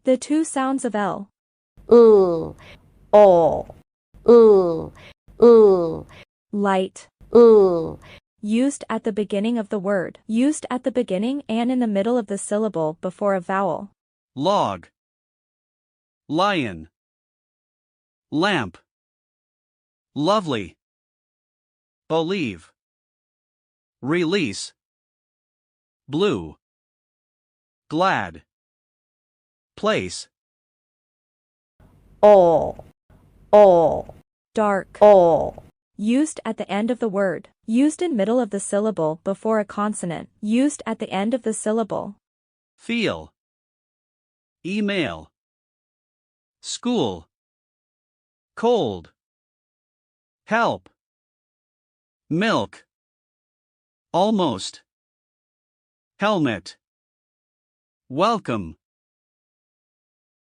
The two sounds of L. U, O, U, U, Light. U. Used at the beginning of the word. Used at the beginning and in the middle of the syllable before a vowel. Log. Lion. Lamp. Lovely. Believe. Release. Blue. Glad. Place. O, O, Dark. O. Used at the end of the word. Used in middle of the syllable before a consonant. Used at the end of the syllable. Feel. Email. School. Cold. Help. Milk. Almost. Helmet. Welcome.